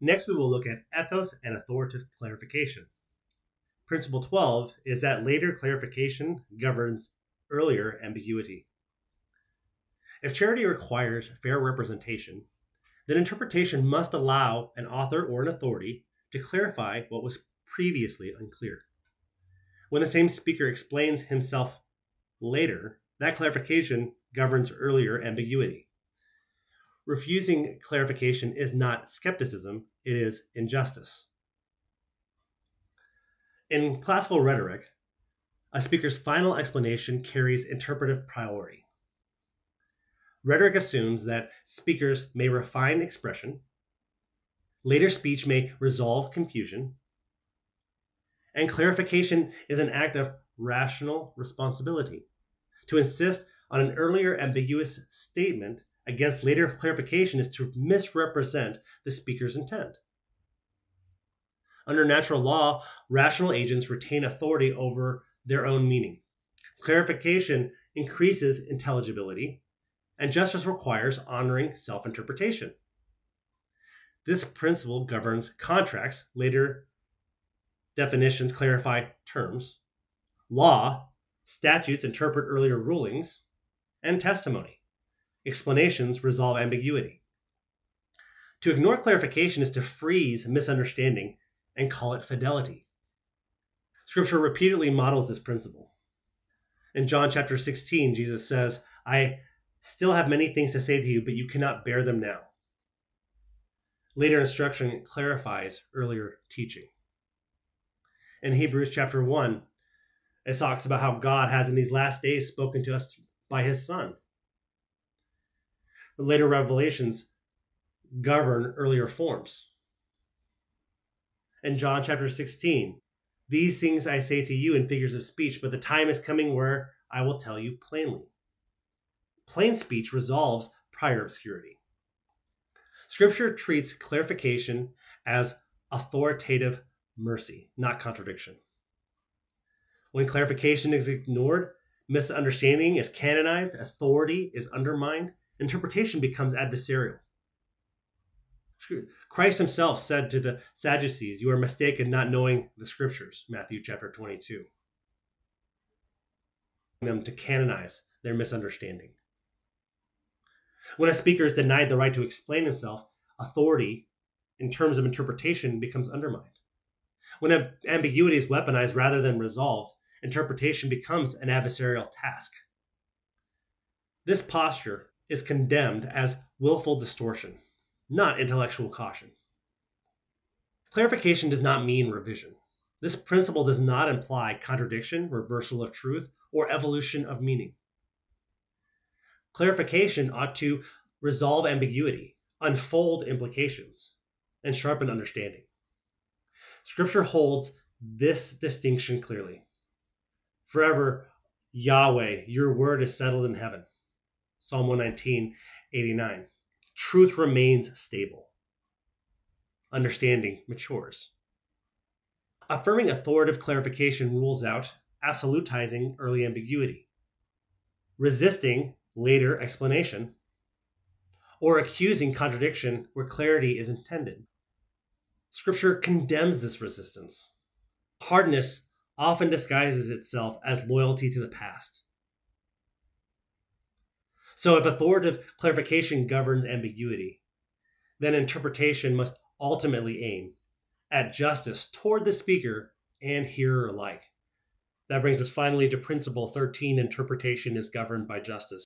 Next, we will look at ethos and authoritative clarification. Principle 12 is that later clarification governs earlier ambiguity. If charity requires fair representation, then interpretation must allow an author or an authority to clarify what was previously unclear. When the same speaker explains himself later, that clarification governs earlier ambiguity. Refusing clarification is not skepticism, it is injustice. In classical rhetoric, a speaker's final explanation carries interpretive priority. Rhetoric assumes that speakers may refine expression, later speech may resolve confusion, and clarification is an act of rational responsibility. To insist on an earlier ambiguous statement against later clarification is to misrepresent the speaker's intent. Under natural law, rational agents retain authority over their own meaning. Clarification increases intelligibility, and justice requires honoring self-interpretation. This principle governs contracts. Later definitions clarify terms. Law, statutes interpret earlier rulings, and testimony. Explanations resolve ambiguity. To ignore clarification is to freeze misunderstanding and call it fidelity. Scripture repeatedly models this principle. In John chapter 16, Jesus says, I still have many things to say to you, but you cannot bear them now. Later instruction clarifies earlier teaching. In Hebrews chapter 1, it talks about how God has in these last days spoken to us by his Son. The later revelations govern earlier forms. In John chapter 16, these things I say to you in figures of speech, but the time is coming where I will tell you plainly. Plain speech resolves prior obscurity. Scripture treats clarification as authoritative mercy, not contradiction. When clarification is ignored, misunderstanding is canonized, authority is undermined, interpretation becomes adversarial. Christ himself said to the Sadducees, you are mistaken not knowing the scriptures, Matthew chapter 22. Them to canonize their misunderstanding. When a speaker is denied the right to explain himself, authority in terms of interpretation becomes undermined. When ambiguity is weaponized rather than resolved, interpretation becomes an adversarial task. This posture is condemned as willful distortion, not intellectual caution. Clarification does not mean revision. This principle does not imply contradiction, reversal of truth, or evolution of meaning. Clarification ought to resolve ambiguity, unfold implications, and sharpen understanding. Scripture holds this distinction clearly. Forever, Yahweh, your word is settled in heaven. Psalm 119:89. Truth remains stable. Understanding matures. Affirming authoritative clarification rules out absolutizing early ambiguity, resisting later explanation, or accusing contradiction where clarity is intended. Scripture condemns this resistance. Hardness often disguises itself as loyalty to the past. So if authoritative clarification governs ambiguity, then interpretation must ultimately aim at justice toward the speaker and hearer alike. That brings us finally to principle 13, interpretation is governed by justice.